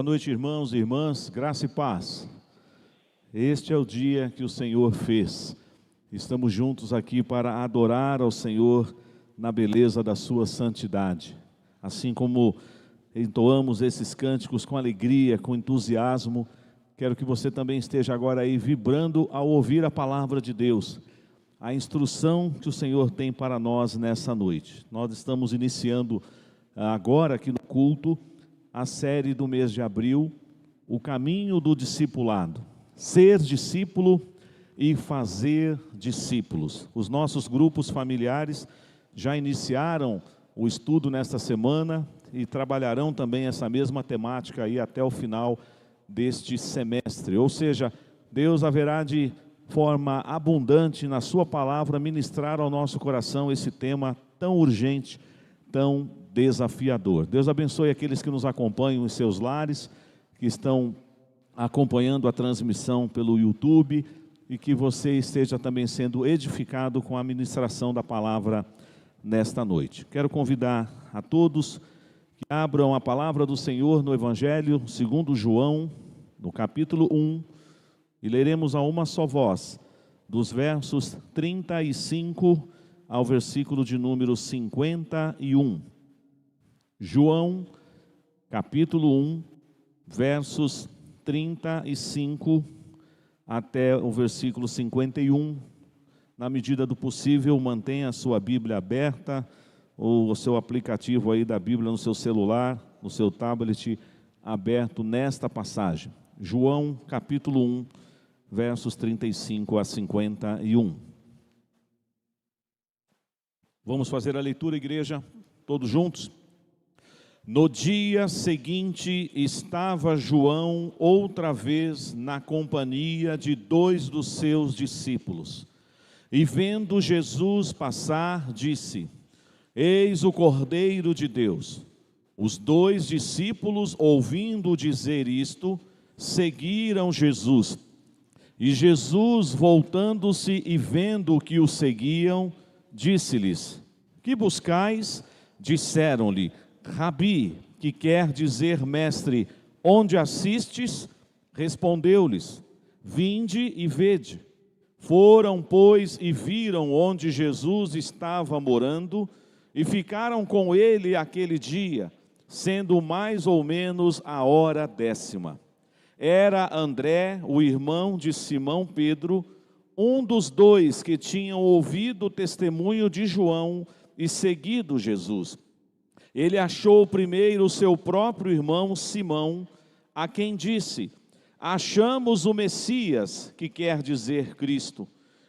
Boa noite, irmãos e irmãs, graça e paz. Este é o dia que o Senhor fez. Estamos juntos aqui para adorar ao Senhor na beleza da sua santidade. Assim como entoamos esses cânticos com alegria, com entusiasmo, quero que você também esteja agora aí vibrando ao ouvir a palavra de Deus, a instrução que o Senhor tem para nós nessa noite. Nós estamos iniciando agora aqui no culto a série do mês de abril, o caminho do discipulado, ser discípulo e fazer discípulos. Os nossos grupos familiares já iniciaram o estudo nesta semana e trabalharão também essa mesma temática aí até o final deste semestre. Ou seja, Deus haverá de forma abundante na sua palavra ministrar ao nosso coração esse tema tão urgente, tão desafiador. Deus abençoe aqueles que nos acompanham em seus lares, que estão acompanhando a transmissão pelo YouTube, e que você esteja também sendo edificado com a ministração da palavra nesta noite. Quero convidar a todos que abram a palavra do Senhor no Evangelho segundo João, no capítulo 1, e leremos a uma só voz, dos versos 35 ao versículo de número 51. João, capítulo 1, versos 35 até o versículo 51. Na medida do possível, mantenha a sua Bíblia aberta, ou o seu aplicativo aí da Bíblia no seu celular, no seu tablet, aberto nesta passagem. João, capítulo 1, versos 35 a 51. Vamos fazer a leitura, igreja, todos juntos? No dia seguinte estava João outra vez na companhia de dois dos seus discípulos. E vendo Jesus passar, disse: Eis o Cordeiro de Deus. Os dois discípulos, ouvindo dizer isto, seguiram Jesus. E Jesus, voltando-se e vendo que o seguiam, disse-lhes: Que buscais? Disseram-lhe: Rabi, que quer dizer mestre, onde assistes? Respondeu-lhes: Vinde e vede. Foram, pois, e viram onde Jesus estava morando, e ficaram com ele aquele dia, sendo mais ou menos a hora 10ª. Era André, o irmão de Simão Pedro, um dos dois que tinham ouvido o testemunho de João e seguido Jesus. Ele achou primeiro o seu próprio irmão Simão, a quem disse: Achamos o Messias, que quer dizer Cristo,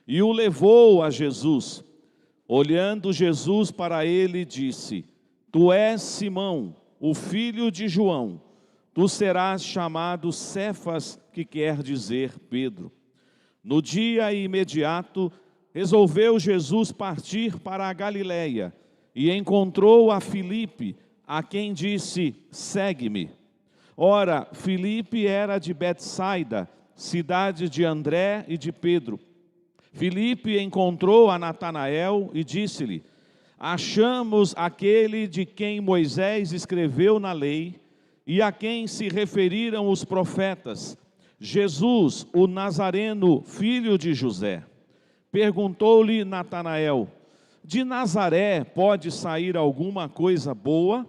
e o levou a Jesus. Olhando Jesus para ele, disse: Tu és Simão, o filho de João, tu serás chamado Cefas, que quer dizer Pedro. No dia imediato, resolveu Jesus partir para a Galiléia, e encontrou a Filipe, a quem disse: Segue-me. Ora, Filipe era de Betsaida, cidade de André e de Pedro. Filipe encontrou a Natanael e disse-lhe: Achamos aquele de quem Moisés escreveu na lei, e a quem se referiram os profetas, Jesus, o Nazareno, filho de José. Perguntou-lhe Natanael: De Nazaré pode sair alguma coisa boa?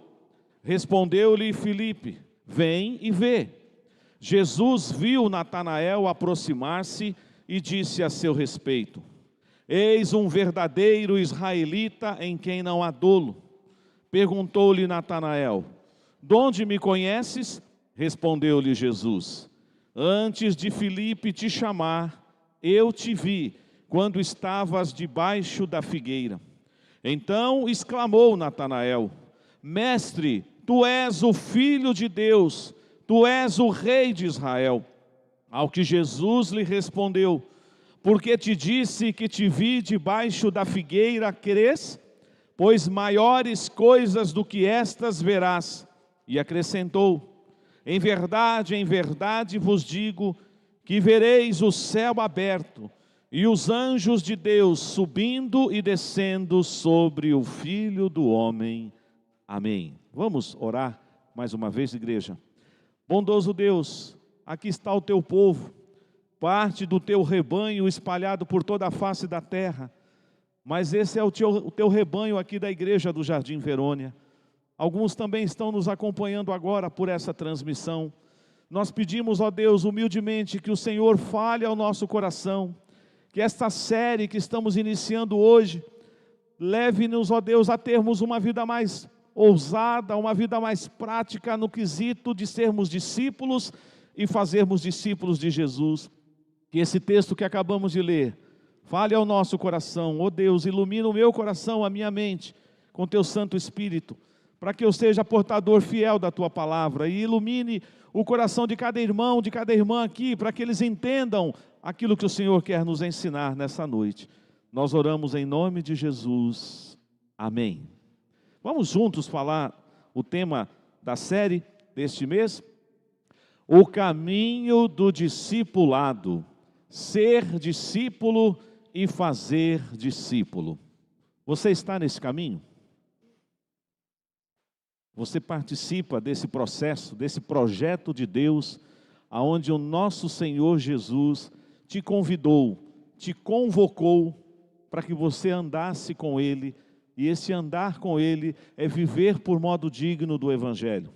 Respondeu-lhe Filipe: Vem e vê. Jesus viu Natanael aproximar-se e disse a seu respeito: Eis um verdadeiro israelita em quem não há dolo. Perguntou-lhe Natanael: De onde me conheces? Respondeu-lhe Jesus: Antes de Filipe te chamar, eu te vi, quando estavas debaixo da figueira. Então exclamou Natanael: Mestre, tu és o Filho de Deus, tu és o Rei de Israel. Ao que Jesus lhe respondeu: Porque te disse que te vi debaixo da figueira, crês? Pois maiores coisas do que estas verás. E acrescentou: em verdade vos digo, que vereis o céu aberto, e os anjos de Deus subindo e descendo sobre o Filho do Homem. Amém. Vamos orar mais uma vez, igreja. Bondoso Deus, aqui está o teu povo, parte do teu rebanho espalhado por toda a face da terra, mas esse é o teu rebanho aqui da igreja do Jardim Verônia. Alguns também estão nos acompanhando agora por essa transmissão. Nós pedimos, ó Deus, humildemente, que o Senhor fale ao nosso coração, que esta série que estamos iniciando hoje, leve-nos, ó Deus, a termos uma vida mais ousada, uma vida mais prática no quesito de sermos discípulos e fazermos discípulos de Jesus. Que esse texto que acabamos de ler, fale ao nosso coração, ó Deus, ilumina o meu coração, a minha mente, com teu Santo Espírito, para que eu seja portador fiel da tua palavra, e ilumine o coração de cada irmão, de cada irmã aqui, para que eles entendam aquilo que o Senhor quer nos ensinar nessa noite. Nós oramos em nome de Jesus. Amém. Vamos juntos falar o tema da série deste mês? O caminho do discipulado. Ser discípulo e fazer discípulo. Você está nesse caminho? Você participa desse processo, desse projeto de Deus, aonde o nosso Senhor Jesus te convidou, te convocou para que você andasse com Ele, e esse andar com Ele é viver por modo digno do Evangelho.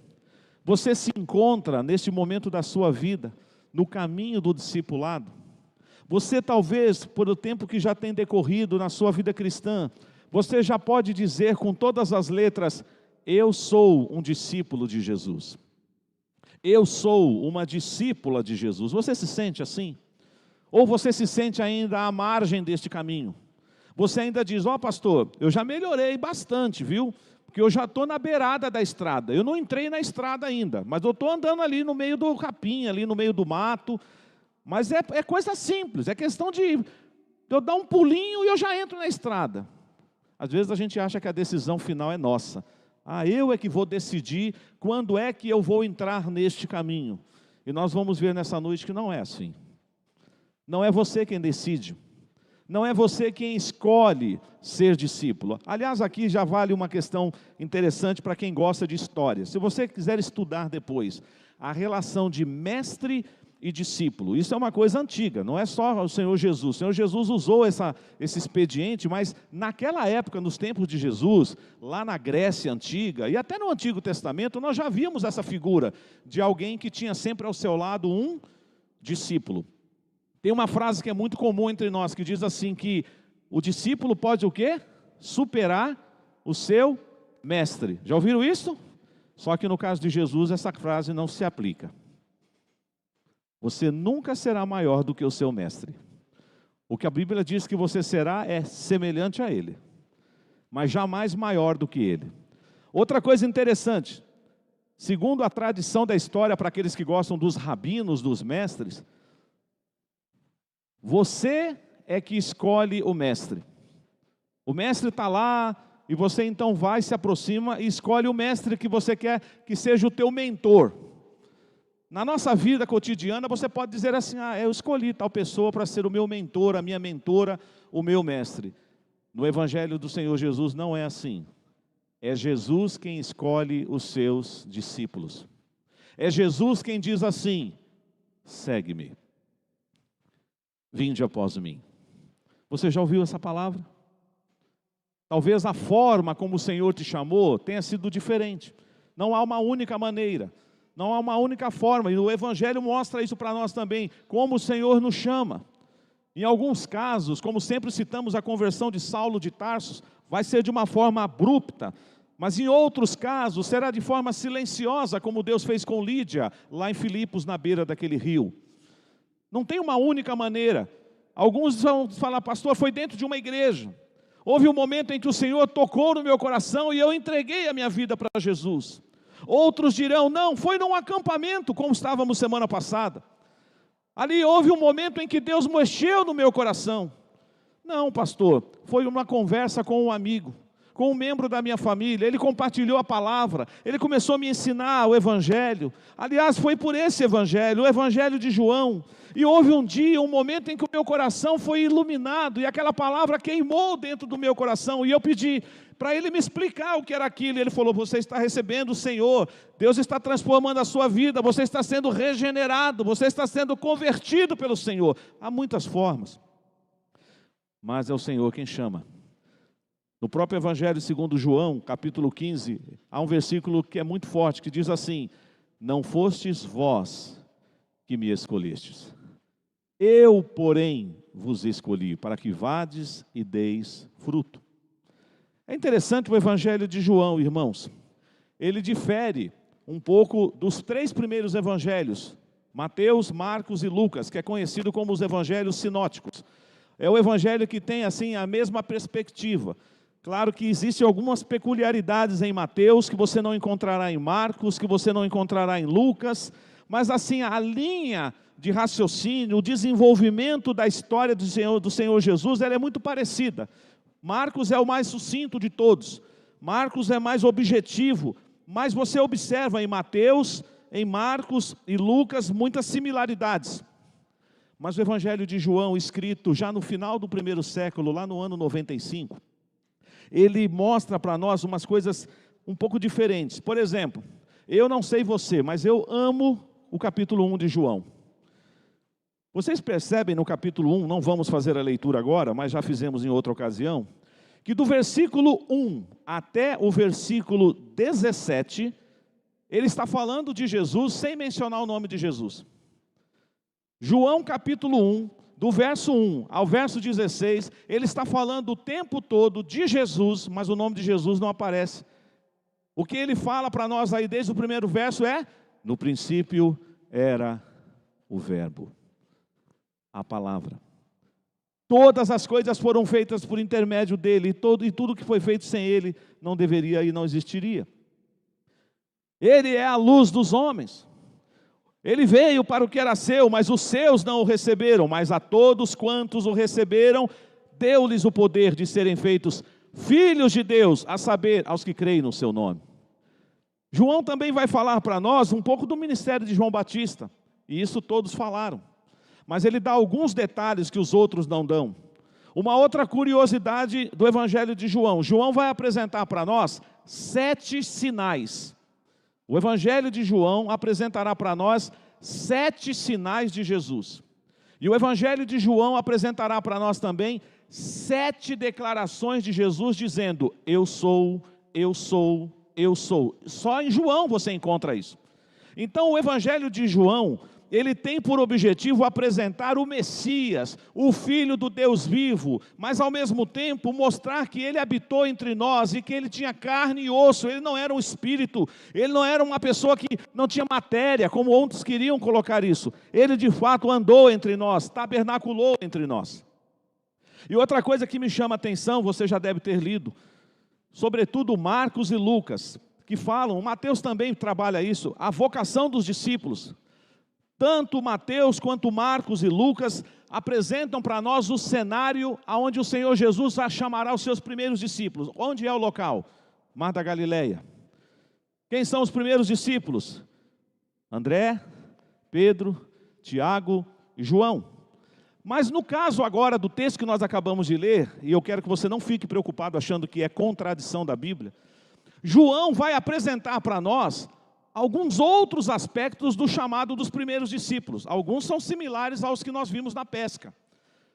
Você se encontra neste momento da sua vida, no caminho do discipulado. Você talvez, por o tempo que já tem decorrido na sua vida cristã, você já pode dizer com todas as letras: eu sou um discípulo de Jesus. Eu sou uma discípula de Jesus. Você se sente assim? Ou você se sente ainda à margem deste caminho? Você ainda diz: ó pastor, eu já melhorei bastante, viu? Porque eu já estou na beirada da estrada. Eu não entrei na estrada ainda, mas eu estou andando ali no meio do capim, ali no meio do mato. Mas é coisa simples, é questão de eu dar um pulinho e eu já entro na estrada. Às vezes a gente acha que a decisão final é nossa. Eu é que vou decidir quando é que eu vou entrar neste caminho. E nós vamos ver nessa noite que não é assim. Não é você quem decide. Não é você quem escolhe ser discípulo. Aliás, aqui já vale uma questão interessante para quem gosta de história. Se você quiser estudar depois a relação de mestre e discípulo, isso é uma coisa antiga, não é só o Senhor Jesus. O Senhor Jesus usou esse expediente, mas naquela época, nos tempos de Jesus, lá na Grécia Antiga, e até no Antigo Testamento, nós já víamos essa figura de alguém que tinha sempre ao seu lado um discípulo. Tem uma frase que é muito comum entre nós, que diz assim, que o discípulo pode o quê? Superar o seu mestre. Já ouviram isso? Só que no caso de Jesus, essa frase não se aplica. Você nunca será maior do que o seu mestre. O que a Bíblia diz que você será é semelhante a ele, mas jamais maior do que ele. Outra coisa interessante, segundo a tradição da história, para aqueles que gostam dos rabinos, dos mestres, você é que escolhe o mestre. O mestre está lá, e você então vai, se aproxima e escolhe o mestre que você quer que seja o teu mentor. Na nossa vida cotidiana, você pode dizer assim: eu escolhi tal pessoa para ser o meu mentor, a minha mentora, o meu mestre. No Evangelho do Senhor Jesus não é assim. É Jesus quem escolhe os seus discípulos. É Jesus quem diz assim: segue-me, vinde após mim. Você já ouviu essa palavra? Talvez a forma como o Senhor te chamou tenha sido diferente. Não há uma única maneira. Não há uma única forma, e o Evangelho mostra isso para nós também, como o Senhor nos chama. Em alguns casos, como sempre citamos a conversão de Saulo de Tarso, vai ser de uma forma abrupta, mas em outros casos será de forma silenciosa, como Deus fez com Lídia, lá em Filipos, na beira daquele rio. Não tem uma única maneira. Alguns vão falar: pastor, foi dentro de uma igreja. Houve um momento em que o Senhor tocou no meu coração e eu entreguei a minha vida para Jesus. Outros dirão: não, foi num acampamento, como estávamos semana passada. Ali houve um momento em que Deus mexeu no meu coração. Não, pastor, foi uma conversa com um amigo. com um membro da minha família, ele compartilhou a palavra, ele começou a me ensinar o Evangelho. Aliás, foi por esse Evangelho, o Evangelho de João. E houve um dia, um momento em que o meu coração foi iluminado, e aquela palavra queimou dentro do meu coração, e eu pedi para ele me explicar o que era aquilo. E ele falou: você está recebendo o Senhor, Deus está transformando a sua vida, você está sendo regenerado, você está sendo convertido pelo Senhor. Há muitas formas, mas é o Senhor quem chama. No próprio Evangelho segundo João, capítulo 15, há um versículo que é muito forte, que diz assim: não fostes vós que me escolhestes, eu, porém, vos escolhi, para que vades e deis fruto. É interessante o Evangelho de João, irmãos. Ele difere um pouco dos 3 primeiros evangelhos, Mateus, Marcos e Lucas, que é conhecido como os evangelhos sinóticos. É o evangelho que tem assim a mesma perspectiva. Claro que existem algumas peculiaridades em Mateus que você não encontrará em Marcos, que você não encontrará em Lucas, mas assim a linha de raciocínio, o desenvolvimento da história do Senhor Jesus, ela é muito parecida. Marcos é o mais sucinto de todos, Marcos é mais objetivo, mas você observa em Mateus, em Marcos e Lucas muitas similaridades. Mas o Evangelho de João, escrito já no final do primeiro século, lá no ano 95, ele mostra para nós umas coisas um pouco diferentes. Por exemplo, eu não sei você, mas eu amo o capítulo 1 de João. Vocês percebem no capítulo 1, não vamos fazer a leitura agora, mas já fizemos em outra ocasião, que do versículo 1 até o versículo 17, ele está falando de Jesus sem mencionar o nome de Jesus. João capítulo 1, do verso 1 ao verso 16, ele está falando o tempo todo de Jesus, mas o nome de Jesus não aparece. O que ele fala para nós aí desde o primeiro verso é: no princípio era o Verbo, a palavra. Todas as coisas foram feitas por intermédio dele, e tudo que foi feito sem ele não deveria e não existiria. Ele é a luz dos homens. Ele veio para o que era seu, mas os seus não o receberam. Mas a todos quantos o receberam, deu-lhes o poder de serem feitos filhos de Deus, a saber, aos que creem no seu nome. João também vai falar para nós um pouco do ministério de João Batista, e isso todos falaram. Mas ele dá alguns detalhes que os outros não dão. Uma outra curiosidade do Evangelho de João: João vai apresentar para nós 7 sinais. O Evangelho de João apresentará para nós 7 sinais de Jesus. E o Evangelho de João apresentará para nós também 7 declarações de Jesus dizendo: eu sou, eu sou, eu sou. Só em João você encontra isso. Então o Evangelho de João, ele tem por objetivo apresentar o Messias, o Filho do Deus vivo, mas ao mesmo tempo mostrar que ele habitou entre nós e que ele tinha carne e osso. Ele não era um espírito, ele não era uma pessoa que não tinha matéria, como outros queriam colocar isso. Ele de fato andou entre nós, tabernaculou entre nós. E outra coisa que me chama a atenção, você já deve ter lido, sobretudo Marcos e Lucas, que falam, Mateus também trabalha isso, a vocação dos discípulos. Tanto Mateus quanto Marcos e Lucas apresentam para nós o cenário onde o Senhor Jesus chamará os seus primeiros discípulos. Onde é o local? Mar da Galileia. Quem são os primeiros discípulos? André, Pedro, Tiago e João. Mas no caso agora do texto que nós acabamos de ler, e eu quero que você não fique preocupado achando que é contradição da Bíblia, João vai apresentar para nós alguns outros aspectos do chamado dos primeiros discípulos. Alguns são similares aos que nós vimos na pesca.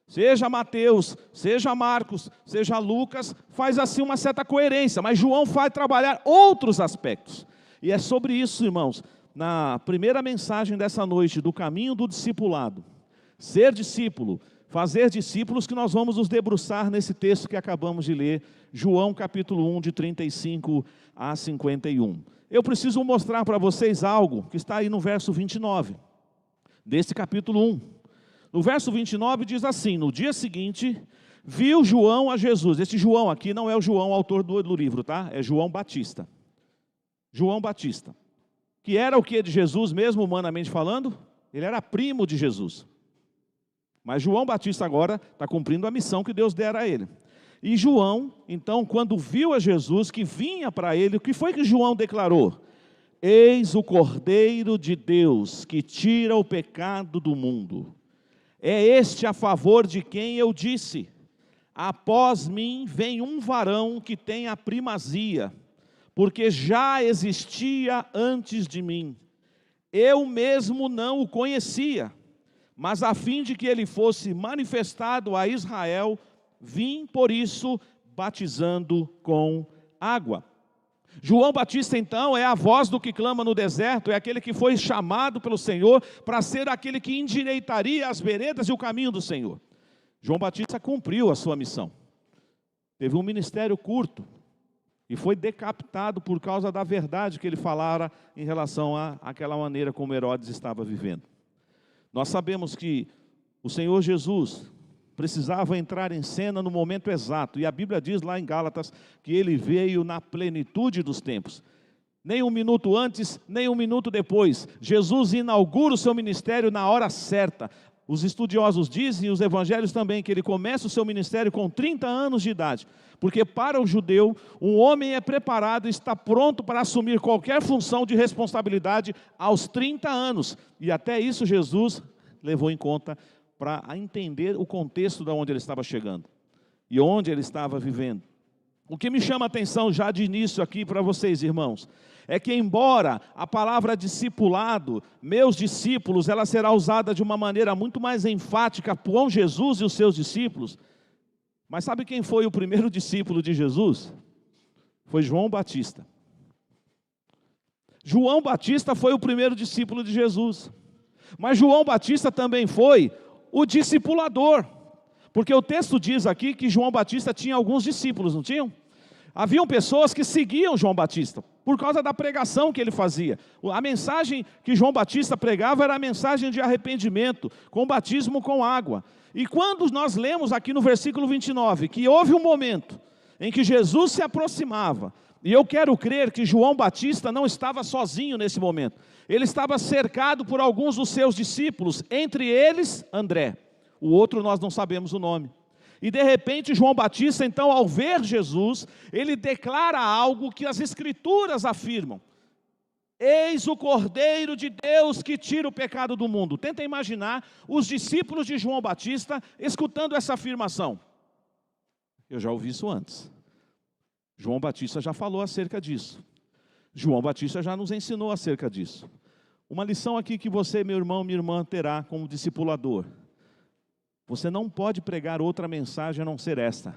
Seja Mateus, seja Marcos, seja Lucas, faz assim uma certa coerência, mas João vai trabalhar outros aspectos. E é sobre isso, irmãos, na primeira mensagem dessa noite, do caminho do discipulado, ser discípulo, fazer discípulos, que nós vamos nos debruçar nesse texto que acabamos de ler, João capítulo 1, de 35 a 51. Eu preciso mostrar para vocês algo que está aí no verso 29, desse capítulo 1. No verso 29 diz assim: no dia seguinte, viu João a Jesus. Esse João aqui não é o João, autor do livro, tá? É João Batista. João Batista. Que era o que de Jesus, mesmo humanamente falando? Ele era primo de Jesus. Mas João Batista agora está cumprindo a missão que Deus dera a ele. E João, então, quando viu a Jesus que vinha para ele, o que foi que João declarou? Eis o Cordeiro de Deus que tira o pecado do mundo. É este a favor de quem eu disse: após mim vem um varão que tem a primazia, porque já existia antes de mim. Eu mesmo não o conhecia, mas a fim de que ele fosse manifestado a Israel, vim por isso batizando com água. João Batista então é a voz do que clama no deserto, é aquele que foi chamado pelo Senhor para ser aquele que endireitaria as veredas e o caminho do Senhor. João Batista cumpriu a sua missão. Teve um ministério curto e foi decapitado por causa da verdade que ele falara em relação àquela maneira como Herodes estava vivendo. Nós sabemos que o Senhor Jesus precisava entrar em cena no momento exato, e a Bíblia diz lá em Gálatas que ele veio na plenitude dos tempos. Nem um minuto antes, nem um minuto depois, Jesus inaugura o seu ministério na hora certa. Os estudiosos dizem, e os evangelhos também, que ele começa o seu ministério com 30 anos de idade, porque para o judeu, um homem é preparado e está pronto para assumir qualquer função de responsabilidade aos 30 anos, e até isso Jesus levou em conta para entender o contexto de onde ele estava chegando e onde ele estava vivendo. O que me chama a atenção já de início aqui para vocês, irmãos, é que embora a palavra discipulado, meus discípulos, ela será usada de uma maneira muito mais enfática com Jesus e os seus discípulos, mas sabe quem foi o primeiro discípulo de Jesus? Foi João Batista. João Batista foi o primeiro discípulo de Jesus, mas João Batista também foi o discipulador, porque o texto diz aqui que João Batista tinha alguns discípulos, não tinham? Haviam pessoas que seguiam João Batista, por causa da pregação que ele fazia. A mensagem que João Batista pregava era a mensagem de arrependimento, com batismo com água. E quando nós lemos aqui no versículo 29, que houve um momento em que Jesus se aproximava, e eu quero crer que João Batista não estava sozinho nesse momento. Ele estava cercado por alguns dos seus discípulos, entre eles André. O outro nós não sabemos o nome. E de repente João Batista, então, ao ver Jesus, ele declara algo que as Escrituras afirmam. Eis o Cordeiro de Deus que tira o pecado do mundo. Tenta imaginar os discípulos de João Batista escutando essa afirmação. Eu já ouvi isso antes. João Batista já falou acerca disso. João Batista já nos ensinou acerca disso. Uma lição aqui que você, meu irmão, minha irmã, terá como discipulador. Você não pode pregar outra mensagem a não ser esta.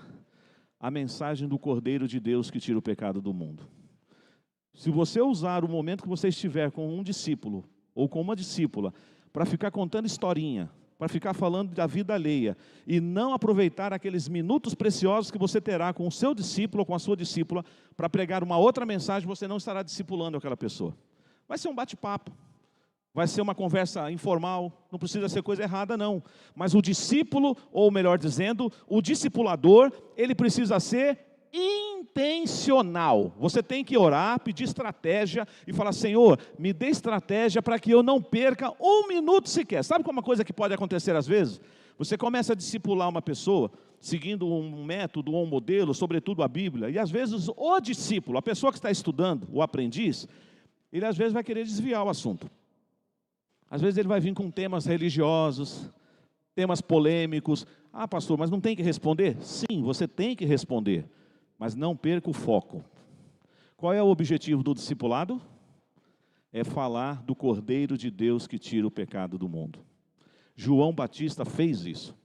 A mensagem do Cordeiro de Deus que tira o pecado do mundo. Se você usar o momento que você estiver com um discípulo ou com uma discípula para ficar contando historinha, para ficar falando da vida alheia e não aproveitar aqueles minutos preciosos que você terá com o seu discípulo ou com a sua discípula para pregar uma outra mensagem, você não estará discipulando aquela pessoa. Vai ser um bate-papo, vai ser uma conversa informal, não precisa ser coisa errada não, mas o discípulo, ou melhor dizendo, o discipulador, ele precisa ser intencional. Você tem que orar, pedir estratégia e falar: Senhor, me dê estratégia para que eu não perca um minuto sequer. Sabe como uma coisa que pode acontecer às vezes? Você começa a discipular uma pessoa, seguindo um método ou um modelo, sobretudo a Bíblia, e às vezes o discípulo, a pessoa que está estudando, o aprendiz, ele às vezes vai querer desviar o assunto. Às vezes ele vai vir com temas religiosos, temas polêmicos. Ah, pastor, mas não tem que responder? Sim, você tem que responder. Mas não perca o foco. Qual é o objetivo do discipulado? É falar do Cordeiro de Deus que tira o pecado do mundo. João Batista fez isso.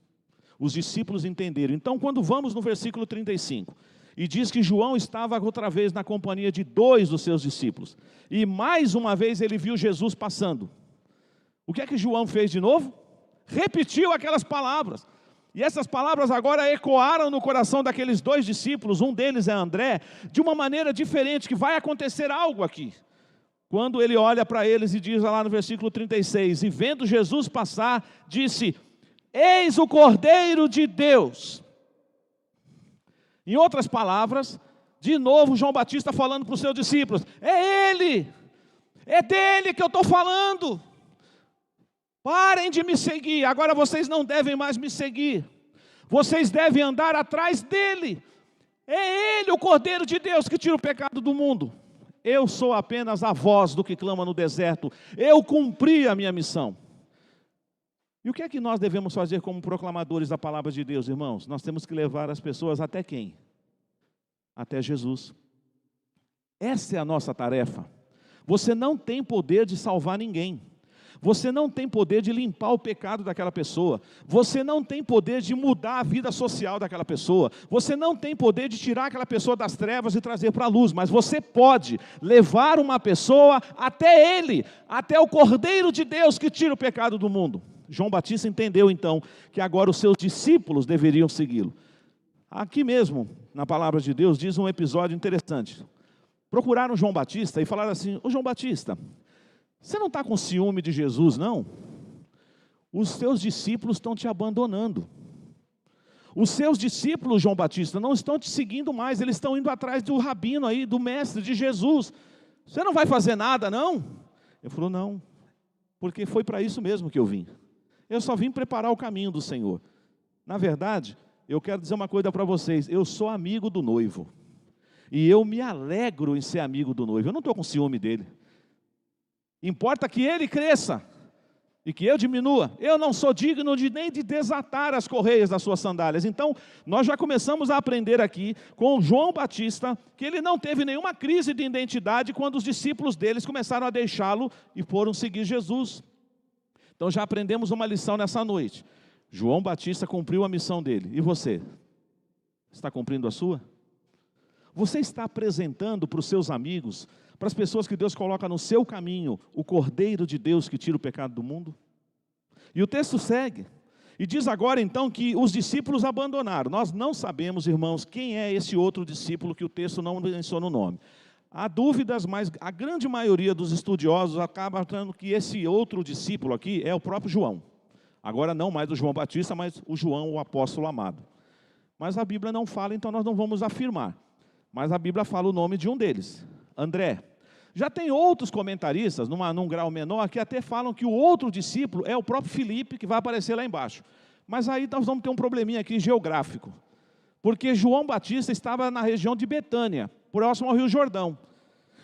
Os discípulos entenderam. Então, quando vamos no versículo 35, e diz que João estava outra vez na companhia de 2 dos seus discípulos, e mais uma vez ele viu Jesus passando. O que é que João fez de novo? Repetiu aquelas palavras. E essas palavras agora ecoaram no coração daqueles 2 discípulos, um deles é André, de uma maneira diferente, que vai acontecer algo aqui. Quando ele olha para eles e diz lá no versículo 36, e vendo Jesus passar, disse: eis o Cordeiro de Deus. Em outras palavras, de novo João Batista falando para os seus discípulos: é Ele, é dele que eu estou falando. Parem de me seguir, agora vocês não devem mais me seguir. Vocês devem andar atrás dele, É Ele o Cordeiro de Deus que tira o pecado do mundo. Eu sou apenas a voz do que clama no deserto. Eu cumpri a minha missão. E o que é que nós devemos fazer como proclamadores da palavra de Deus, irmãos? Nós temos que levar as pessoas até quem? Até Jesus. Essa é a nossa tarefa. Você não tem poder de salvar ninguém. Você não tem poder de limpar o pecado daquela pessoa. Você não tem poder de mudar a vida social daquela pessoa. Você não tem poder de tirar aquela pessoa das trevas e trazer para a luz. Mas você pode levar uma pessoa até Ele, até o Cordeiro de Deus que tira o pecado do mundo. João Batista entendeu então que agora os seus discípulos deveriam segui-lo. Aqui mesmo, na palavra de Deus, diz um episódio interessante. Procuraram João Batista e falaram assim: ô João Batista, você não está com ciúme de Jesus, não? Os seus discípulos estão te abandonando. Os seus discípulos, João Batista, não estão te seguindo mais. Eles estão indo atrás do rabino aí, do mestre, de Jesus. Você não vai fazer nada, não? Ele falou: não, porque foi para isso mesmo que eu vim. Eu só vim preparar o caminho do Senhor. Na verdade, eu quero dizer uma coisa para vocês. Eu sou amigo do noivo. E eu me alegro em ser amigo do noivo. Eu não estou com ciúme dele. Importa que ele cresça e que eu diminua. Eu não sou digno nem de desatar as correias das suas sandálias. Então, nós já começamos a aprender aqui com João Batista que ele não teve nenhuma crise de identidade quando os discípulos deles começaram a deixá-lo e foram seguir Jesus. Então já aprendemos uma lição nessa noite. João Batista cumpriu a missão dele. E você? Está cumprindo a sua? Você está apresentando para os seus amigos, para as pessoas que Deus coloca no seu caminho, o Cordeiro de Deus que tira o pecado do mundo? E o texto segue. E diz agora então que os discípulos abandonaram. Nós não sabemos, irmãos, quem é esse outro discípulo que o texto não menciona o nome. Há dúvidas, mas a grande maioria dos estudiosos acaba achando que esse outro discípulo aqui é o próprio João. Agora não mais o João Batista, mas o João, o apóstolo amado. Mas a Bíblia não fala, então nós não vamos afirmar. Mas a Bíblia fala o nome de um deles, André. Já tem outros comentaristas, num grau menor, que até falam que o outro discípulo é o próprio Filipe, que vai aparecer lá embaixo. Mas aí nós vamos ter um probleminha aqui geográfico. Porque João Batista estava na região de Betânia, próximo ao Rio Jordão.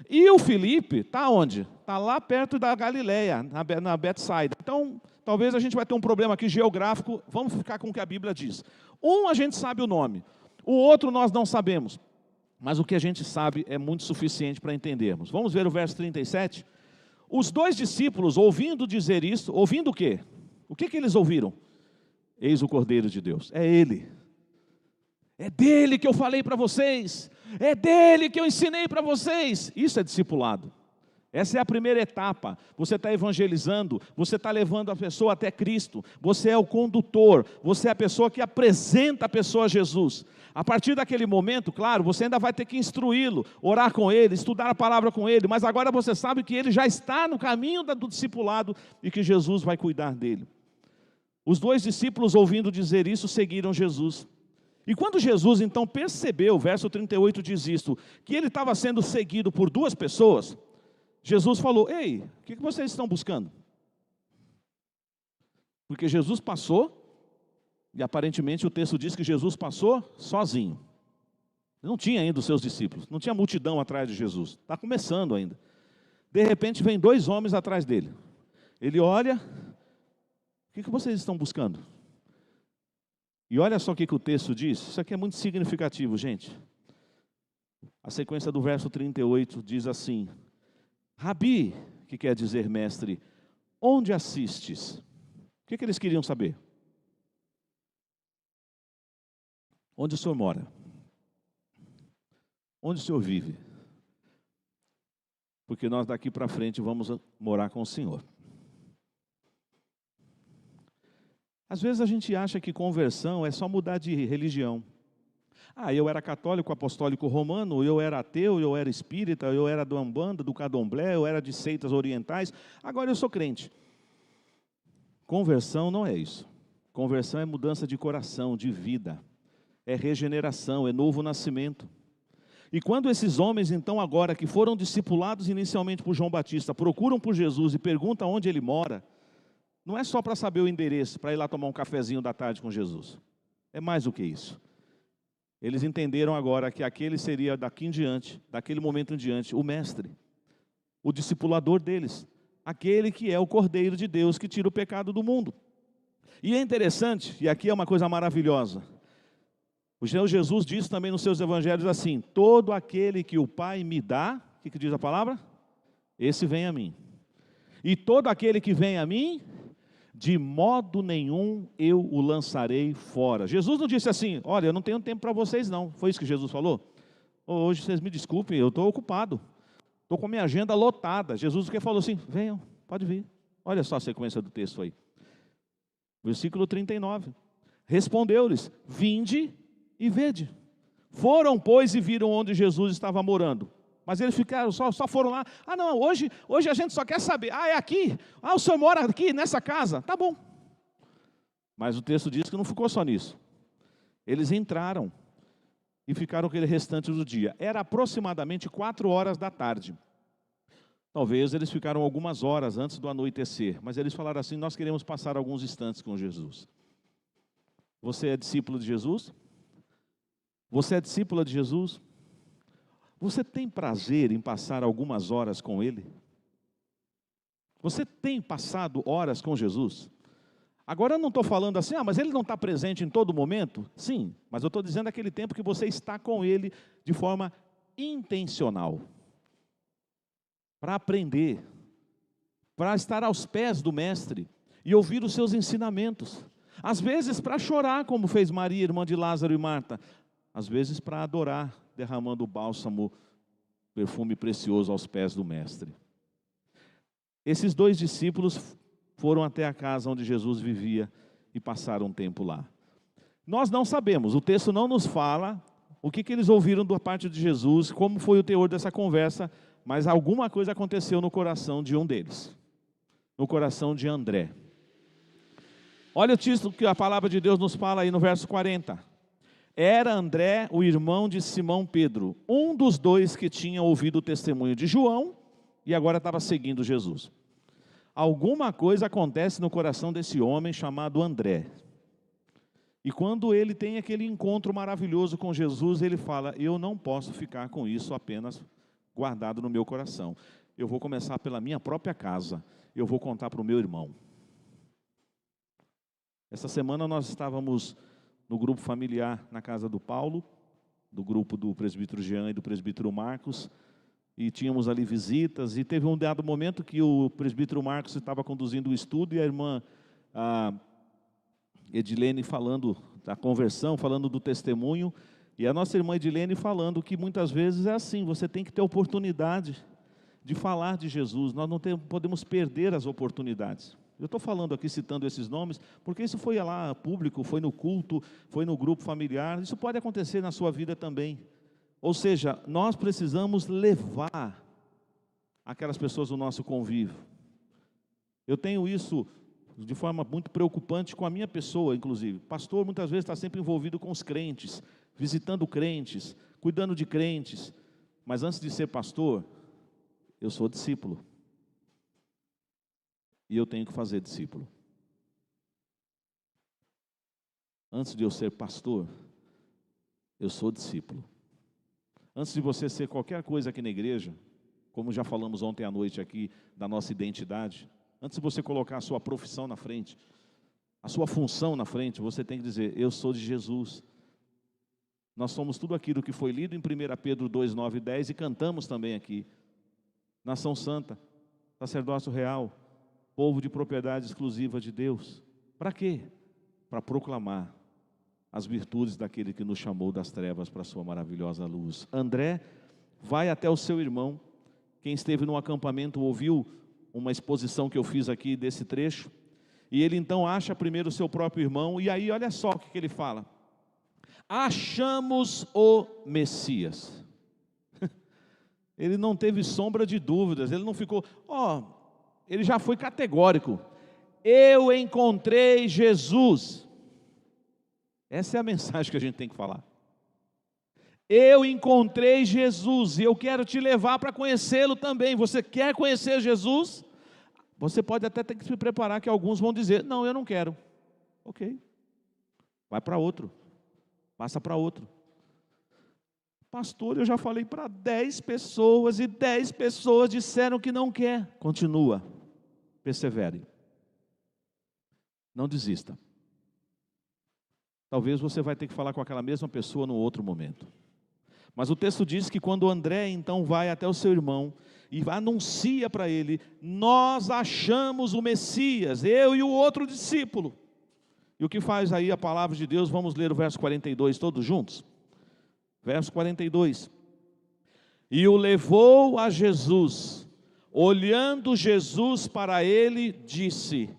E o Filipe está onde? Está lá perto da Galileia, na Betsaida. Então, talvez a gente vai ter um problema aqui geográfico. Vamos ficar com o que a Bíblia diz. Um, a gente sabe o nome. O outro, nós não sabemos. Mas o que a gente sabe é muito suficiente para entendermos. Vamos ver o verso 37? Os dois discípulos, ouvindo dizer isso, ouvindo o quê? O que eles ouviram? Eis o Cordeiro de Deus. É Ele. É dele que eu falei para vocês. É dele que eu ensinei para vocês. Isso é discipulado. Essa é a primeira etapa. Você está evangelizando, você está levando a pessoa até Cristo. Você é o condutor, você é a pessoa que apresenta a pessoa a Jesus. A partir daquele momento, claro, você ainda vai ter que instruí-lo, orar com ele, estudar a palavra com ele. Mas agora você sabe que ele já está no caminho do discipulado e que Jesus vai cuidar dele. Os dois discípulos, ouvindo dizer isso, seguiram Jesus. E quando Jesus então percebeu, verso 38 diz isto, que ele estava sendo seguido por duas pessoas, Jesus falou: ei, o que vocês estão buscando? Porque Jesus passou, e aparentemente o texto diz que Jesus passou sozinho. Não tinha ainda os seus discípulos, não tinha multidão atrás de Jesus, está começando ainda. De repente vem dois homens atrás dele. Ele olha: o que vocês estão buscando? E olha só o que o texto diz. Isso aqui é muito significativo, gente. A sequência do verso 38 diz assim: Rabi, que quer dizer mestre, onde assistes? O que eles queriam saber? Onde o senhor mora? Onde o senhor vive? Porque nós daqui para frente vamos morar com o Senhor. Às vezes a gente acha que conversão é só mudar de religião. Ah, eu era católico, apostólico romano, eu era ateu, eu era espírita, eu era do Umbanda, do Candomblé, eu era de seitas orientais, agora eu sou crente. Conversão não é isso. Conversão é mudança de coração, de vida. É regeneração, é novo nascimento. E quando esses homens, então, agora, que foram discipulados inicialmente por João Batista, procuram por Jesus e perguntam onde ele mora, não é só para saber o endereço, para ir lá tomar um cafezinho da tarde com Jesus. É mais do que isso. Eles entenderam agora que aquele seria daqui em diante, daquele momento em diante, o mestre, o discipulador deles, aquele que é o Cordeiro de Deus que tira o pecado do mundo. E é interessante, e aqui é uma coisa maravilhosa, o Senhor Jesus diz também nos seus evangelhos assim: todo aquele que o Pai me dá, o que diz a palavra? Esse vem a mim. E todo aquele que vem a mim, de modo nenhum eu o lançarei fora. Jesus não disse assim: olha, eu não tenho tempo para vocês não. Foi isso que Jesus falou? Hoje vocês me desculpem, eu estou ocupado. Estou com a minha agenda lotada. Jesus o que falou assim: venham, pode vir. Olha só a sequência do texto aí. Versículo 39. Respondeu-lhes: vinde e vede. Foram, pois, e viram onde Jesus estava morando. Mas eles ficaram, só foram lá. Ah, não, hoje a gente só quer saber. Ah, é aqui? Ah, o senhor mora aqui, nessa casa? Tá bom. Mas o texto diz que não ficou só nisso. Eles entraram e ficaram aquele restante do dia. Era aproximadamente 4 horas da tarde. Talvez eles ficaram algumas horas antes do anoitecer. Mas eles falaram assim: nós queremos passar alguns instantes com Jesus. Você é discípulo de Jesus? Você é discípula de Jesus? Você tem prazer em passar algumas horas com Ele? Você tem passado horas com Jesus? Agora eu não estou falando assim, mas Ele não está presente em todo momento? Sim, mas eu estou dizendo aquele tempo que você está com Ele de forma intencional. Para aprender, para estar aos pés do Mestre e ouvir os seus ensinamentos. Às vezes para chorar, como fez Maria, irmã de Lázaro e Marta. Às vezes para adorar, derramando o bálsamo, perfume precioso aos pés do Mestre. Esses 2 discípulos foram até a casa onde Jesus vivia e passaram um tempo lá. Nós não sabemos, o texto não nos fala o que eles ouviram da parte de Jesus, como foi o teor dessa conversa, mas alguma coisa aconteceu no coração de um deles, no coração de André. Olha o título que a palavra de Deus nos fala aí no verso 40. Era André, o irmão de Simão Pedro, um dos 2 que tinha ouvido o testemunho de João e agora estava seguindo Jesus. Alguma coisa acontece no coração desse homem chamado André. E quando ele tem aquele encontro maravilhoso com Jesus, ele fala: eu não posso ficar com isso apenas guardado no meu coração. Eu vou começar pela minha própria casa. Eu vou contar para o meu irmão. Essa semana nós estávamos no grupo familiar na casa do Paulo, do grupo do presbítero Jean e do presbítero Marcos, e tínhamos ali visitas, e teve um dado momento que o presbítero Marcos estava conduzindo o estudo, e a irmã Edilene falando da conversão, falando do testemunho, e a nossa irmã Edilene falando que muitas vezes é assim, você tem que ter oportunidade de falar de Jesus, nós não podemos perder as oportunidades. Eu estou falando aqui, citando esses nomes, porque isso foi lá público, foi no culto, foi no grupo familiar, isso pode acontecer na sua vida também. Ou seja, nós precisamos levar aquelas pessoas no nosso convívio. Eu tenho isso de forma muito preocupante com a minha pessoa, inclusive. Pastor muitas vezes está sempre envolvido com os crentes, visitando crentes, cuidando de crentes. Mas antes de ser pastor, eu sou discípulo. E eu tenho que fazer discípulo. Antes de eu ser pastor, eu sou discípulo. Antes de você ser qualquer coisa aqui na igreja, como já falamos ontem à noite aqui da nossa identidade, antes de você colocar a sua profissão na frente, a sua função na frente, você tem que dizer: eu sou de Jesus. Nós somos tudo aquilo que foi lido em 1 Pedro 2, 9 e 10 e cantamos também aqui. Nação santa, sacerdócio real, povo de propriedade exclusiva de Deus. Para quê? Para proclamar as virtudes daquele que nos chamou das trevas para a sua maravilhosa luz. André vai até o seu irmão. Quem esteve no acampamento ouviu uma exposição que eu fiz aqui desse trecho. E ele então acha primeiro o seu próprio irmão. E aí olha só o que ele fala: achamos o Messias. Ele não teve sombra de dúvidas. Ele não ficou, ele já foi categórico: eu encontrei Jesus. Essa é a mensagem que a gente tem que falar. Eu encontrei Jesus e eu quero te levar para conhecê-lo também. Você quer conhecer Jesus? Você pode até ter que se preparar, que alguns vão dizer: não, eu não quero. Ok, vai para outro, passa para outro. Pastor, eu já falei para 10 pessoas e 10 pessoas disseram que não quer. Continua, persevere. Não desista. Talvez você vai ter que falar com aquela mesma pessoa no outro momento. Mas o texto diz que quando André então vai até o seu irmão e anuncia para ele: nós achamos o Messias, eu e o outro discípulo. E o que faz aí a palavra de Deus? Vamos ler o verso 42 todos juntos? Verso 42. E o levou a Jesus. Olhando Jesus para ele, disse: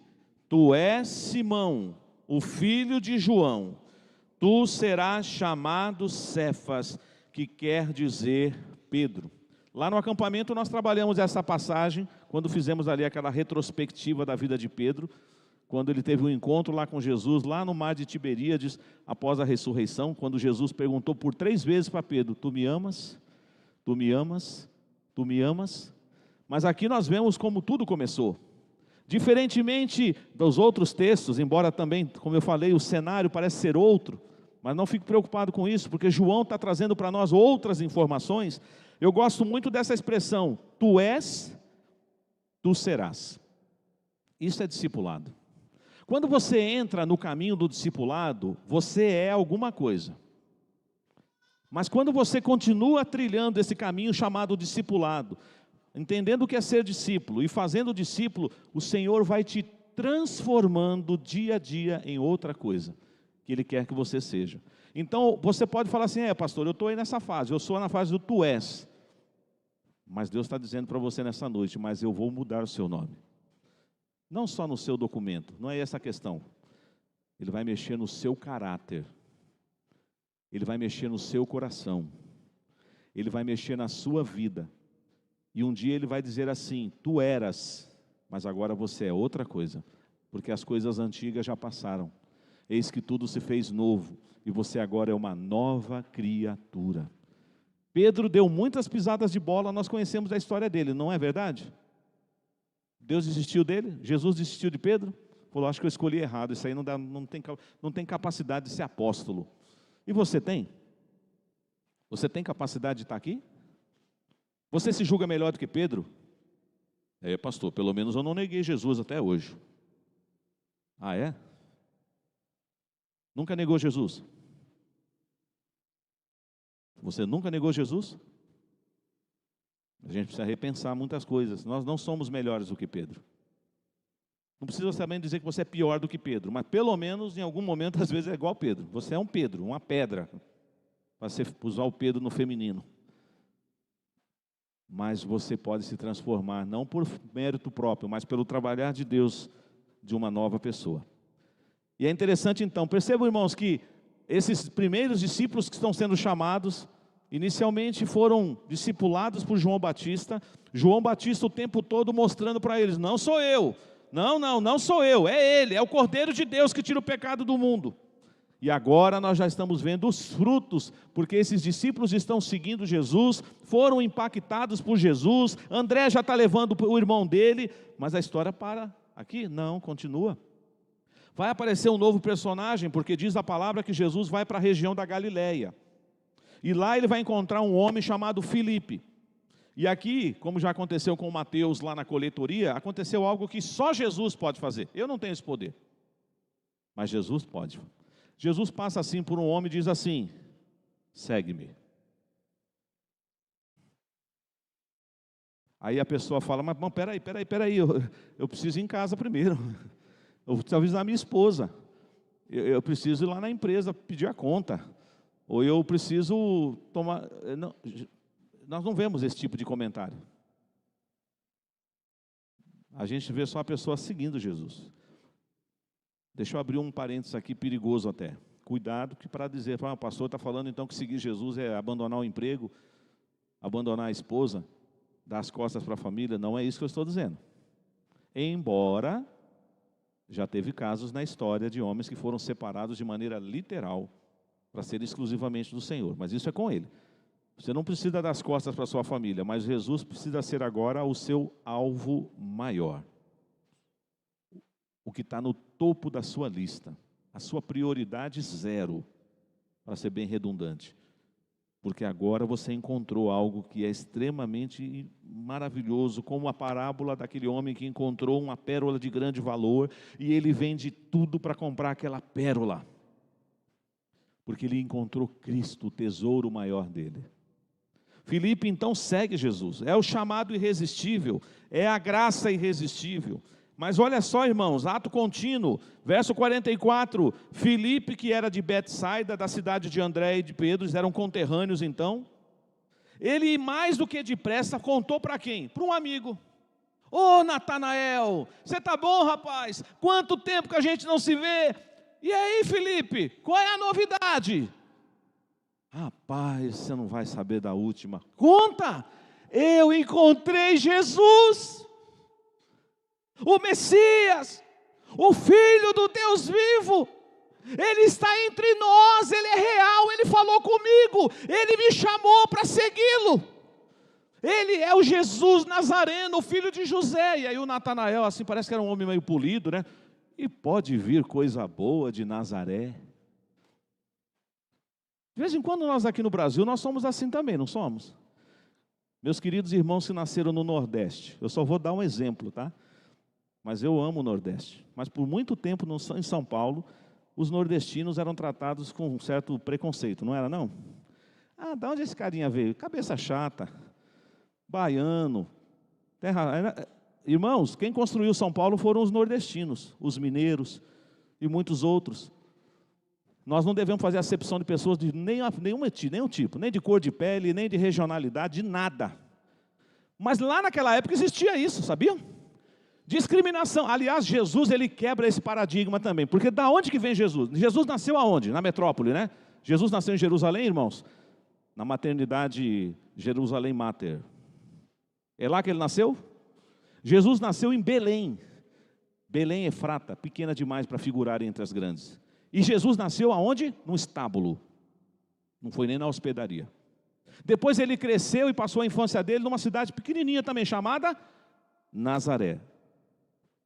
tu és Simão, o filho de João. Tu serás chamado Cefas, que quer dizer Pedro. Lá no acampamento nós trabalhamos essa passagem, quando fizemos ali aquela retrospectiva da vida de Pedro, quando ele teve um encontro lá com Jesus, lá no mar de Tiberíades, após a ressurreição, quando Jesus perguntou por 3 vezes para Pedro: tu me amas? Tu me amas? Tu me amas? Mas aqui nós vemos como tudo começou. Diferentemente dos outros textos, embora também, como eu falei, o cenário parece ser outro, mas não fique preocupado com isso, porque João está trazendo para nós outras informações. Eu gosto muito dessa expressão: tu és, tu serás. Isso é discipulado. Quando você entra no caminho do discipulado, você é alguma coisa. Mas quando você continua trilhando esse caminho chamado discipulado, entendendo o que é ser discípulo e fazendo discípulo, o Senhor vai te transformando dia a dia em outra coisa que Ele quer que você seja. Então você pode falar assim: pastor, eu estou aí nessa fase, eu sou na fase do tu és. Mas Deus está dizendo para você nessa noite: mas eu vou mudar o seu nome. Não só no seu documento, não é essa a questão. Ele vai mexer no seu caráter. Ele vai mexer no seu coração. Ele vai mexer na sua vida. E um dia Ele vai dizer assim: tu eras, mas agora você é outra coisa, porque as coisas antigas já passaram. Eis que tudo se fez novo, e você agora é uma nova criatura. Pedro deu muitas pisadas de bola, nós conhecemos a história dele, não é verdade? Deus desistiu dele? Jesus desistiu de Pedro? Falou: acho que eu escolhi errado, isso aí não tem capacidade de ser apóstolo. E você tem? Você tem capacidade de estar aqui? Você se julga melhor do que Pedro? Pastor, pelo menos eu não neguei Jesus até hoje. Ah, é? Nunca negou Jesus? Você nunca negou Jesus? A gente precisa repensar muitas coisas. Nós não somos melhores do que Pedro. Não precisa também dizer que você é pior do que Pedro, mas pelo menos em algum momento, às vezes, é igual Pedro. Você é um Pedro, uma pedra, para você usar o Pedro no feminino. Mas você pode se transformar, não por mérito próprio, mas pelo trabalhar de Deus, de uma nova pessoa. E é interessante então, percebam, irmãos, que esses primeiros discípulos que estão sendo chamados, inicialmente foram discipulados por João Batista. João Batista o tempo todo mostrando para eles: não sou eu, não sou eu, é Ele, é o Cordeiro de Deus que tira o pecado do mundo. E agora nós já estamos vendo os frutos, porque esses discípulos estão seguindo Jesus, foram impactados por Jesus. André já está levando o irmão dele, mas a história para aqui? Não, continua. Vai aparecer um novo personagem, porque diz a palavra que Jesus vai para a região da Galileia. E lá ele vai encontrar um homem chamado Filipe. E aqui, como já aconteceu com Mateus lá na coletoria, aconteceu algo que só Jesus pode fazer. Eu não tenho esse poder, mas Jesus pode. Jesus passa assim por um homem e diz assim: segue-me. Aí a pessoa fala: mas peraí, eu preciso ir em casa primeiro. Eu preciso avisar minha esposa. Eu preciso ir lá na empresa pedir a conta. Ou eu preciso tomar... Não, nós não vemos esse tipo de comentário. A gente vê só a pessoa seguindo Jesus. Deixa eu abrir um parênteses aqui, perigoso até. Cuidado que para dizer: o pastor está falando então que seguir Jesus é abandonar o emprego, abandonar a esposa, dar as costas para a família. Não é isso que eu estou dizendo. Embora já teve casos na história de homens que foram separados de maneira literal para ser exclusivamente do Senhor, mas isso é com Ele. Você não precisa dar as costas para a sua família, mas Jesus precisa ser agora o seu alvo maior. O que está no topo da sua lista, a sua prioridade 0, para ser bem redundante. porque agora você encontrou algo que é extremamente maravilhoso, como a parábola daquele homem que encontrou uma pérola de grande valor, e ele vende tudo para comprar aquela pérola, porque ele encontrou Cristo, o tesouro maior dele. Filipe então segue Jesus, é o chamado irresistível, é a graça irresistível. Mas olha só, irmãos, ato contínuo, verso 44, Filipe, que era de Betsaida, da cidade de André e de Pedro, eles eram conterrâneos então, ele mais do que depressa contou para quem? Para um amigo. Ô Natanael, você está bom, rapaz? Quanto tempo que a gente não se vê? E aí, Filipe, qual é a novidade? Rapaz, você não vai saber da última. Conta, eu encontrei Jesus, o Messias, o Filho do Deus vivo. Ele está entre nós, Ele é real, Ele falou comigo, Ele me chamou para segui-lo. Ele é o Jesus Nazareno, o filho de José. E aí o Natanael, assim, parece que era um homem meio polido, né? E pode vir coisa boa de Nazaré. De vez em quando nós aqui no Brasil, nós somos assim também, não somos? Meus queridos irmãos que nasceram no Nordeste, eu só vou dar um exemplo, tá? Mas eu amo o Nordeste. Mas por muito tempo em São Paulo, os nordestinos eram tratados com um certo preconceito, não era não? Ah, de onde esse carinha veio? Cabeça chata, baiano, terra... Irmãos, quem construiu São Paulo foram os nordestinos, os mineiros e muitos outros. Nós não devemos fazer acepção de pessoas de nenhum tipo, nem de cor de pele, nem de regionalidade, de nada. Mas lá naquela época existia isso, sabiam? Discriminação. Aliás, Jesus, ele quebra esse paradigma também. Porque da onde que vem Jesus? Jesus nasceu aonde? Na metrópole, né? Jesus nasceu em Jerusalém, irmãos? Na maternidade Jerusalém Mater. É lá que ele nasceu? Jesus nasceu em Belém. Belém Efrata, pequena demais para figurar entre as grandes. E Jesus nasceu aonde? Num estábulo. Não foi nem na hospedaria. Depois ele cresceu e passou a infância dele numa cidade pequenininha também, chamada Nazaré.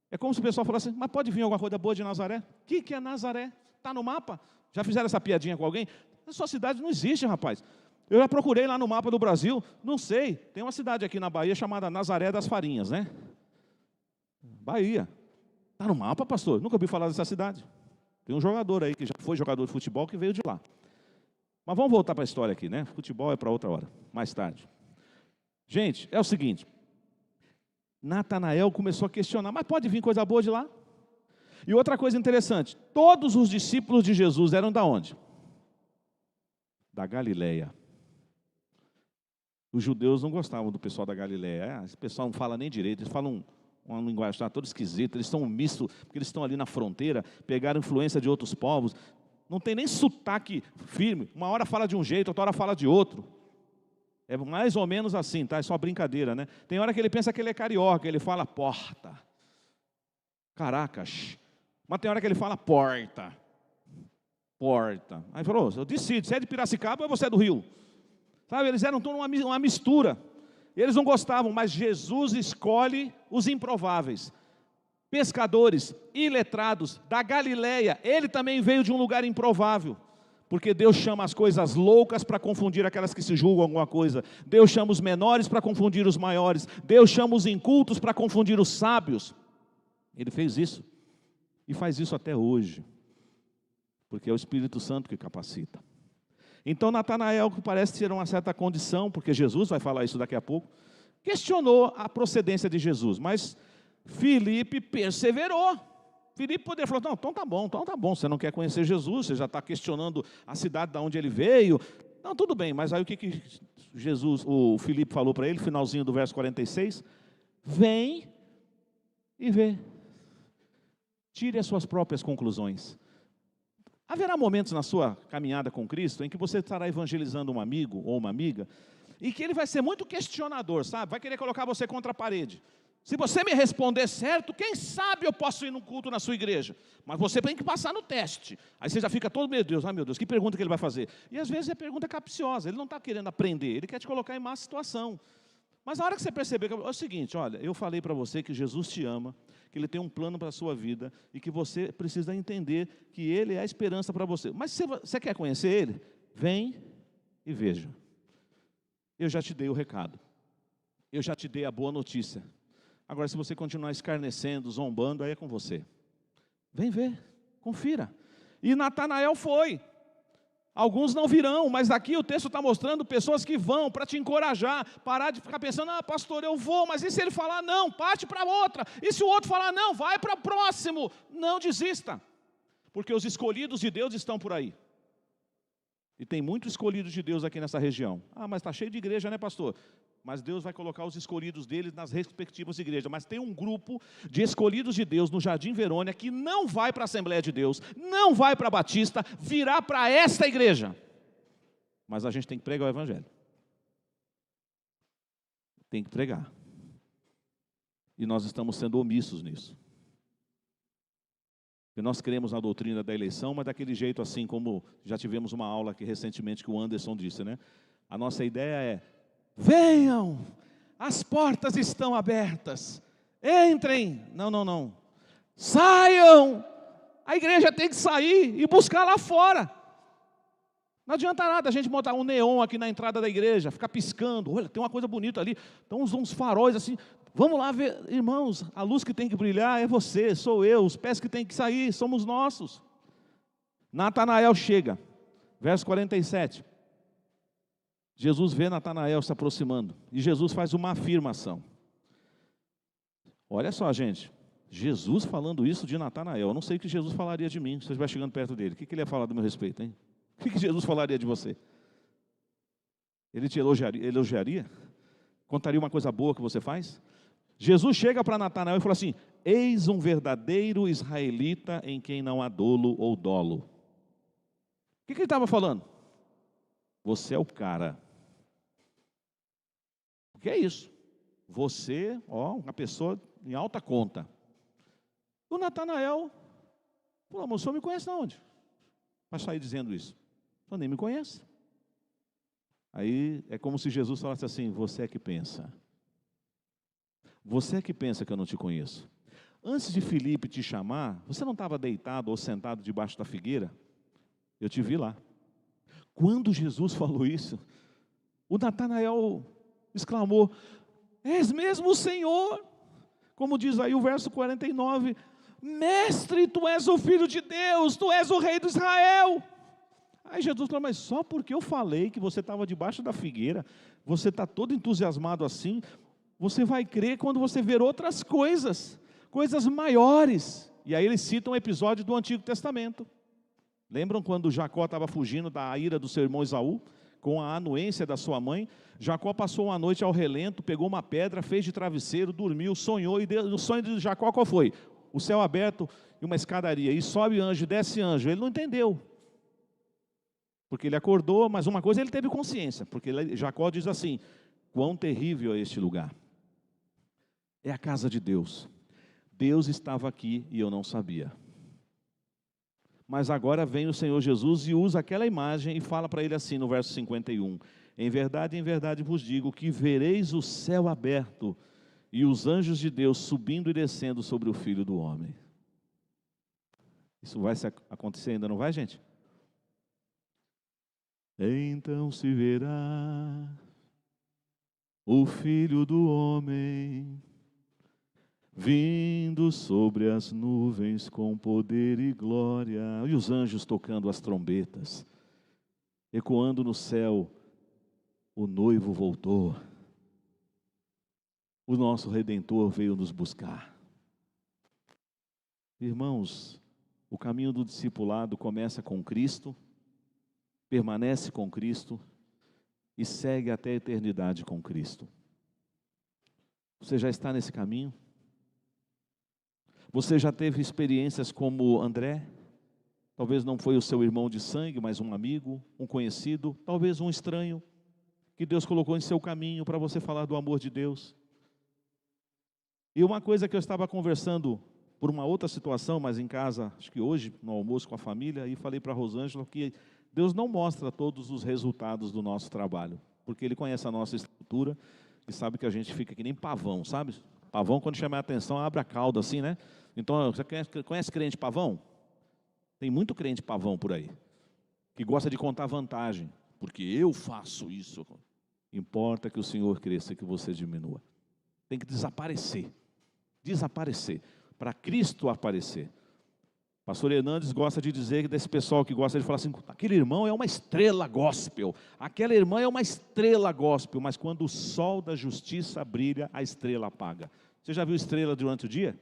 É como se o pessoal falasse, mas pode vir alguma coisa boa de Nazaré? O que é Nazaré? Está no mapa? Já fizeram essa piadinha com alguém? A sua cidade não existe, rapaz. Eu já procurei lá no mapa do Brasil, não sei. Tem uma cidade aqui na Bahia chamada Nazaré das Farinhas, né? Bahia. Está no mapa, pastor? Nunca ouvi falar dessa cidade. Tem um jogador aí que já foi jogador de futebol que veio de lá. Mas vamos voltar para a história aqui, né? Futebol é para outra hora, mais tarde. Gente, é o seguinte. Natanael começou a questionar, mas pode vir coisa boa de lá? E outra coisa interessante, todos os discípulos de Jesus eram da onde? Da Galileia. Os judeus não gostavam do pessoal da Galileia. Esse pessoal não fala nem direito, eles falam uma linguagem toda esquisita, eles são um misto, porque eles estão ali na fronteira, pegaram influência de outros povos, não tem nem sotaque firme, uma hora fala de um jeito, outra hora fala de outro. É mais ou menos assim, tá? É só brincadeira, né? Tem hora que ele pensa que ele é carioca, ele fala porta. Caracas. Mas tem hora que ele fala porta. Porta. Aí falou, eu decido, você é de Piracicaba ou você é do Rio? Sabe, eles eram toda uma mistura. Eles não gostavam, mas Jesus escolhe os improváveis. Pescadores, iletrados, da Galileia. Ele também veio de um lugar improvável. Porque Deus chama as coisas loucas para confundir aquelas que se julgam alguma coisa. Deus chama os menores para confundir os maiores. Deus chama os incultos para confundir os sábios. Ele fez isso. E faz isso até hoje. Porque é o Espírito Santo que capacita. Então Natanael, que parece ter uma certa condição, porque Jesus vai falar isso daqui a pouco, questionou a procedência de Jesus. Mas Filipe perseverou. Filipe poderia falar, não, então tá bom, você não quer conhecer Jesus, você já está questionando a cidade de onde ele veio. Não, tudo bem, mas aí o que o Filipe falou para ele, finalzinho do verso 46? Vem e vê. Tire as suas próprias conclusões. Haverá momentos na sua caminhada com Cristo em que você estará evangelizando um amigo ou uma amiga, e que ele vai ser muito questionador, sabe? Vai querer colocar você contra a parede. Se você me responder certo, quem sabe eu posso ir no culto na sua igreja. Mas você tem que passar no teste. Aí você já fica todo, meu Deus, que pergunta que ele vai fazer? E às vezes é pergunta capciosa, ele não está querendo aprender, ele quer te colocar em má situação. Mas na hora que você perceber, é o seguinte, olha, eu falei para você que Jesus te ama, que Ele tem um plano para a sua vida, e que você precisa entender que Ele é a esperança para você. Mas se você quer conhecer Ele, vem e veja. Eu já te dei o recado. Eu já te dei a boa notícia. Agora, se você continuar escarnecendo, zombando, aí é com você. Vem ver, confira. E Natanael foi. Alguns não virão, mas aqui o texto está mostrando pessoas que vão para te encorajar, parar de ficar pensando, pastor, eu vou, mas e se ele falar não, parte para outra, e se o outro falar não, vai para o próximo, não desista, porque os escolhidos de Deus estão por aí, e tem muitos escolhidos de Deus aqui nessa região. Mas está cheio de igreja, né, pastor? Mas Deus vai colocar os escolhidos deles nas respectivas igrejas. Mas tem um grupo de escolhidos de Deus no Jardim Verônia que não vai para a Assembleia de Deus, não vai para a Batista, virá para esta igreja. Mas a gente tem que pregar o Evangelho. Tem que pregar. E nós estamos sendo omissos nisso. E nós cremos na doutrina da eleição, mas daquele jeito assim como já tivemos uma aula aqui recentemente que o Anderson disse, né? A nossa ideia é: venham, as portas estão abertas, entrem, não, saiam, a igreja tem que sair e buscar lá fora. Não adianta nada a gente botar um neon aqui na entrada da igreja, ficar piscando, olha, tem uma coisa bonita ali, estão uns faróis assim, vamos lá ver, irmãos, a luz que tem que brilhar é você, sou eu, os pés que tem que sair, somos nossos. Natanael chega, verso 47, Jesus vê Natanael se aproximando, e Jesus faz uma afirmação. Olha só, gente, Jesus falando isso de Natanael, eu não sei o que Jesus falaria de mim, se você estiver chegando perto dele, o que ele ia falar do meu respeito, hein? O que Jesus falaria de você? Ele te elogiaria? Contaria uma coisa boa que você faz? Jesus chega para Natanael e fala assim: eis um verdadeiro israelita em quem não há dolo ou dolo. O que ele estava falando? Você é o cara. O que é isso? Você, uma pessoa em alta conta. O Natanael falou: o senhor me conhece de onde? Para sair dizendo isso. O senhor nem me conhece. Aí é como se Jesus falasse assim: você é que pensa. Você é que pensa que eu não te conheço. Antes de Filipe te chamar, você não estava deitado ou sentado debaixo da figueira? Eu te vi lá. Quando Jesus falou isso, o Natanael exclamou: és mesmo o Senhor? Como diz aí o verso 49, mestre, tu és o Filho de Deus, tu és o Rei de Israel. Aí Jesus falou: mas só porque eu falei que você estava debaixo da figueira, você está todo entusiasmado assim, você vai crer quando você ver outras coisas, coisas maiores. E aí ele cita um episódio do Antigo Testamento. Lembram quando Jacó estava fugindo da ira do seu irmão Esaú, com a anuência da sua mãe? Jacó passou uma noite ao relento, pegou uma pedra, fez de travesseiro, dormiu, sonhou, e o sonho de Jacó qual foi? O céu aberto e uma escadaria, e sobe anjo, desce anjo. Ele não entendeu, porque ele acordou, mas uma coisa ele teve consciência, porque Jacó diz assim: quão terrível é este lugar. É a casa de Deus. Deus estava aqui e eu não sabia. Mas agora vem o Senhor Jesus e usa aquela imagem e fala para ele assim no verso 51. Em verdade vos digo que vereis o céu aberto e os anjos de Deus subindo e descendo sobre o Filho do Homem. Isso vai acontecer ainda, não vai, gente? Então se verá o Filho do Homem vindo sobre as nuvens com poder e glória, e os anjos tocando as trombetas, ecoando no céu: o noivo voltou, o nosso Redentor veio nos buscar. Irmãos, o caminho do discipulado começa com Cristo, permanece com Cristo e segue até a eternidade com Cristo. Você já está nesse caminho? Você já teve experiências como André? Talvez não foi o seu irmão de sangue, mas um amigo, um conhecido, talvez um estranho, que Deus colocou em seu caminho para você falar do amor de Deus. E uma coisa que eu estava conversando por uma outra situação, mas em casa, acho que hoje, no almoço com a família, e falei para a Rosângela que Deus não mostra todos os resultados do nosso trabalho, porque Ele conhece a nossa estrutura e sabe que a gente fica que nem pavão, sabe? Pavão, quando chama a atenção, abre a cauda assim, né? Então, você conhece crente pavão? Tem muito crente pavão por aí, que gosta de contar vantagem, porque eu faço isso. Importa que o Senhor cresça e que você diminua. Tem que desaparecer. Desaparecer. Para Cristo aparecer. Pastor Hernandes gosta de dizer, desse pessoal que gosta de falar assim, aquele irmão é uma estrela gospel, aquela irmã é uma estrela gospel, mas quando o sol da justiça brilha, a estrela apaga. Você já viu estrela durante o dia?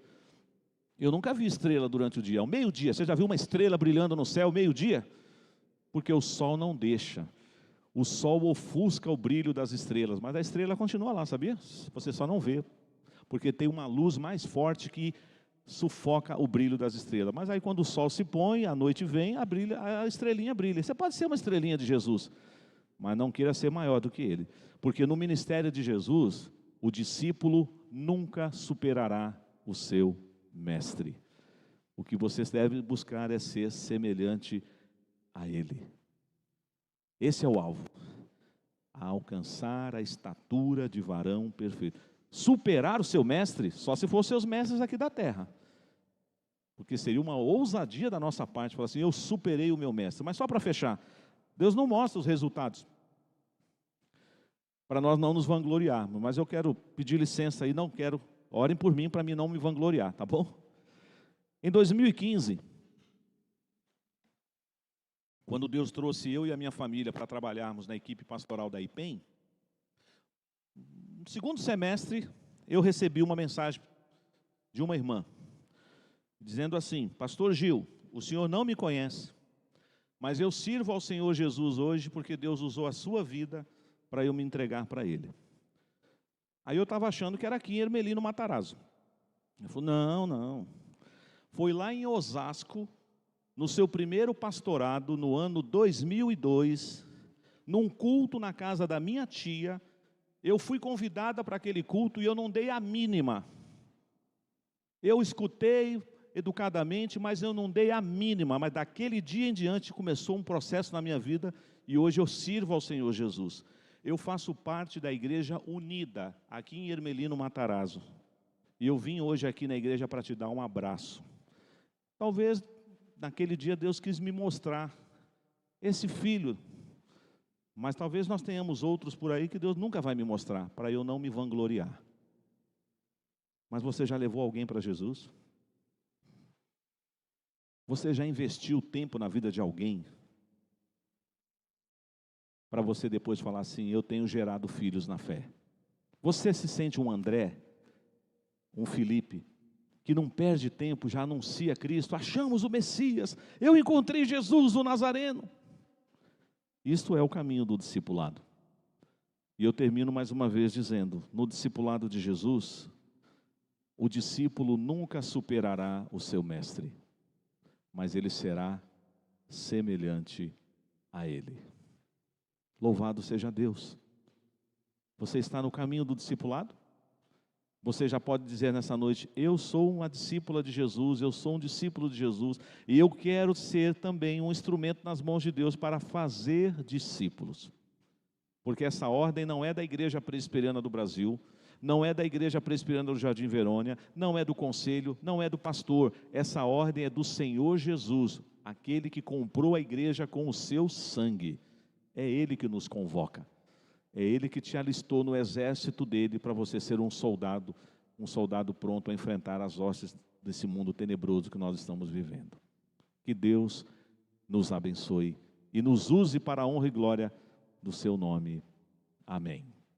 Eu nunca vi estrela durante o dia. Ao meio-dia, você já viu uma estrela brilhando no céu, meio-dia? Porque o sol não deixa. O sol ofusca o brilho das estrelas, mas a estrela continua lá, sabia? Você só não vê, porque tem uma luz mais forte que sufoca o brilho das estrelas. Mas aí quando o sol se põe, a noite vem, a estrelinha brilha. Você pode ser uma estrelinha de Jesus, mas não queira ser maior do que ele. Porque no ministério de Jesus, o discípulo nunca superará o seu mestre. O que você deve buscar é ser semelhante a ele. Esse é o alvo. A alcançar a estatura de varão perfeito. Superar o seu mestre, só se fossem seus mestres aqui da terra. Porque seria uma ousadia da nossa parte, falar assim, eu superei o meu mestre. Mas só para fechar, Deus não mostra os resultados, para nós não nos vangloriarmos. Mas eu quero pedir licença aí, não quero, orem por mim para mim não me vangloriar, tá bom? Em 2015, quando Deus trouxe eu e a minha família para trabalharmos na equipe pastoral da IPEM, no segundo semestre, eu recebi uma mensagem de uma irmã, dizendo assim, pastor Gil, o senhor não me conhece, mas eu sirvo ao Senhor Jesus hoje, porque Deus usou a sua vida para eu me entregar para Ele. Aí eu estava achando que era aqui em Hermelino Matarazzo. Ele falou, não, foi lá em Osasco, no seu primeiro pastorado, no ano 2002, num culto na casa da minha tia. Eu fui convidada para aquele culto e eu não dei a mínima. Eu escutei educadamente, mas eu não dei a mínima. Mas daquele dia em diante começou um processo na minha vida e hoje eu sirvo ao Senhor Jesus. Eu faço parte da Igreja Unida, aqui em Hermelino Matarazzo. E eu vim hoje aqui na igreja para te dar um abraço. Talvez naquele dia Deus quis me mostrar esse filho. Mas talvez nós tenhamos outros por aí que Deus nunca vai me mostrar, para eu não me vangloriar. Mas você já levou alguém para Jesus? Você já investiu tempo na vida de alguém? Para você depois falar assim, eu tenho gerado filhos na fé. Você se sente um André, um Felipe, que não perde tempo, já anuncia Cristo, achamos o Messias, eu encontrei Jesus, o Nazareno. Isto é o caminho do discipulado. E eu termino mais uma vez dizendo, no discipulado de Jesus, o discípulo nunca superará o seu mestre, mas ele será semelhante a ele. Louvado seja Deus. Você está no caminho do discipulado? Você já pode dizer nessa noite, eu sou uma discípula de Jesus, eu sou um discípulo de Jesus, e eu quero ser também um instrumento nas mãos de Deus para fazer discípulos. Porque essa ordem não é da Igreja Presbiteriana do Brasil, não é da Igreja Presbiteriana do Jardim Verônia, não é do conselho, não é do pastor. Essa ordem é do Senhor Jesus, aquele que comprou a igreja com o seu sangue. É Ele que nos convoca. É Ele que te alistou no exército dele para você ser um soldado pronto a enfrentar as hostes desse mundo tenebroso que nós estamos vivendo. Que Deus nos abençoe e nos use para a honra e glória do seu nome. Amém.